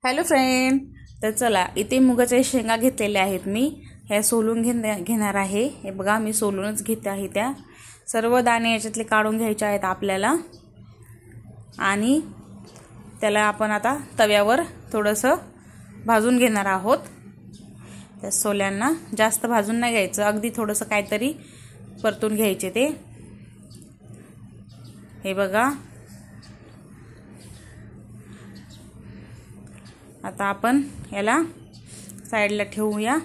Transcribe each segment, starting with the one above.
Hello friend, तर चला इथे मुगाच्या शेंगा घेतलेल्या आहेत. मी ह्या सोलून घेणार आहे. हे बघा, मी सोलूनच घेते आहे. त्या सर्व दाणे याच्यातले काढून घ्यायचे आहेत आपल्याला. आणि त्याला आपण आता तव्यावर थोडंसं भाजून घेणार आहोत. त्या सोल्यांना जास्त भाजून नाही घ्यायचं, अगदी थोडंसं काहीतरी परतून घ्यायचे ते. हे बघा, आता आपण याला साईडला ठेवूया.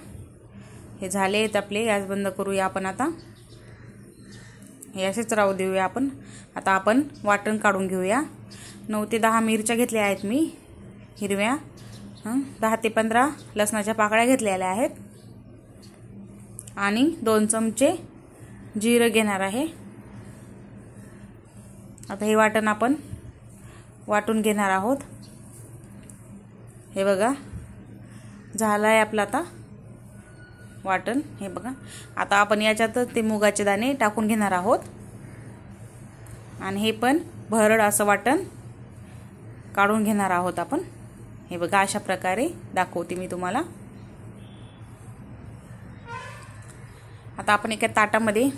हे झाले आहेत आपले. गॅस बंद करूया आपण. आता हे असेच राहू देऊया आपण. आता आपण वाटण काढून घेऊया. 9 ते 10 मिरच्या घेतल्या आहेत मी हिरव्या. 10 ते 15 लसणाच्या पाकळ्या घेतलेल्या आहेत. आणि 2 चमचे जिरं घेणार आहे. आता हे वाटण आपण वाटून घेणार आहोत. हे बघा, झालं आहे आपलं आता वाटण. हे बघा, आता आपण याच्यात ते मुगाचे दाणे टाकून घेणार आहोत. आणि हे पण भरड असं वाटण काढून घेणार आहोत आपण. हे बघा, अशा प्रकारे दाखवते मी तुम्हाला. आता आपण एका ताटामध्ये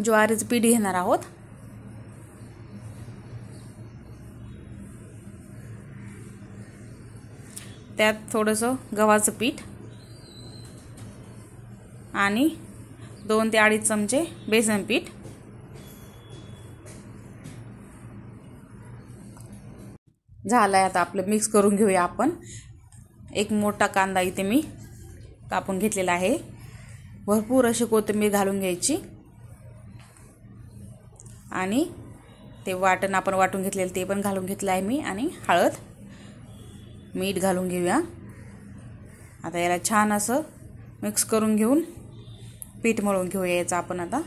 ज्वारीचं पीठ घेणार आहोत. त्यात थोडंसं गव्हाचं पीठ आणि 2 ते 2.5 चमचे बेसन पीठ. झालं आहे. आता आपलं मिक्स करून घेऊया आपण. एक मोठा कांदा इथे मी कापून घेतलेला आहे. भरपूर अशी कोथिंबीर घालून घ्यायची. आणि ते वाटण आपण वाटून घेतलेलं ते पण घालून घेतलं आहे मी. आणि हळद, मीठ घालून घेऊया. आता याला छान असं मिक्स करून घेऊन पीठ मळून घेऊया याचं आपण. आता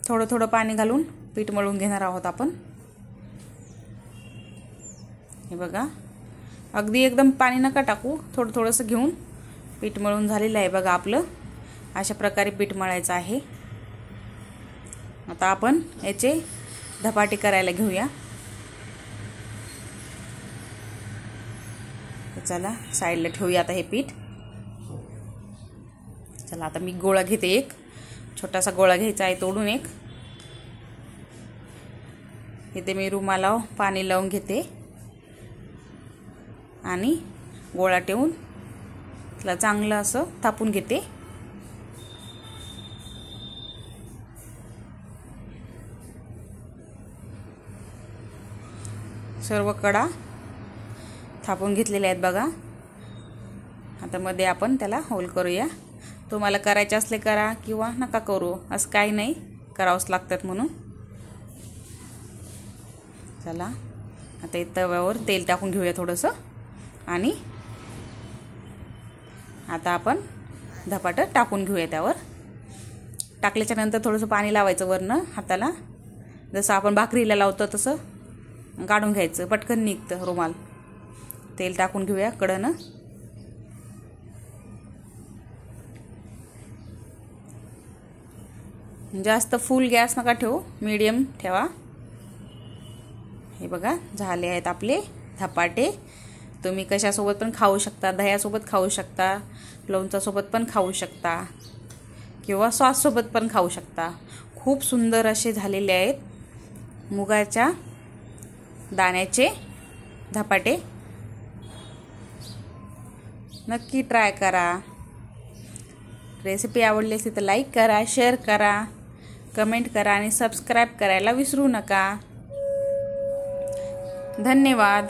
थोडं थोडं पाणी घालून पीठ मळून घेणार आहोत आपण. हे बघा, अगदी एकदम पाणी नका टाकू, थोडं थोडंसं घेऊन पीठ मळून झालेलं आहे बघा आपलं. अशा प्रकारे पीठ मळायचं आहे. आता आपण याचे धपाटे करायला घेऊया. चला साईडला ठेवूया आता हे पीठ. चला आता मी गोळा घेते. एक छोटासा गोळा घ्यायचा आहे तोडून एक. इथे मी रुमालावर पाणी लावून घेते आणि गोळा ठेवून त्याला चांगलं असं थापून घेते. सर्व कडा थापून घेतलेले आहेत बघा. आता मध्ये आपण त्याला होल करूया. तुम्हाला करायचे असले करा किंवा नका करू, असं काही नाही, करावंच लागतात म्हणून. चला आता तव्यावर तेल टाकून घेऊया थोडंसं. आणि आता आपण धपाटं टाकून घेऊया. त्यावर टाकल्याच्या नंतर थोडंसं पाणी लावायचं वरनं हाताला. जसं आपण भाकरीला लावतो तसं काढून घ्यायचं, पटकन निघतं रुमाल. तेल टाकून घेऊया कडनं. जास्त फुल गॅस नका ठेवू, मीडियम ठेवा. हे बघा, झाले आहेत आपले धपाटे. तुम्ही कशासोबत पण खाऊ शकता. दह्यासोबत खाऊ शकता, लोणच्यासोबत पण खाऊ शकता, किंवा सॉससोबत पण खाऊ शकता. खूप सुंदर असे झालेले आहेत मुगाच्या दाण्याचे धपाटे. नक्की ट्राय करा. रेसिपी आवडली असेल तर लाईक करा, शेअर करा, कमेंट करा आणि सबस्क्राईब करायला विसरू नका. धन्यवाद.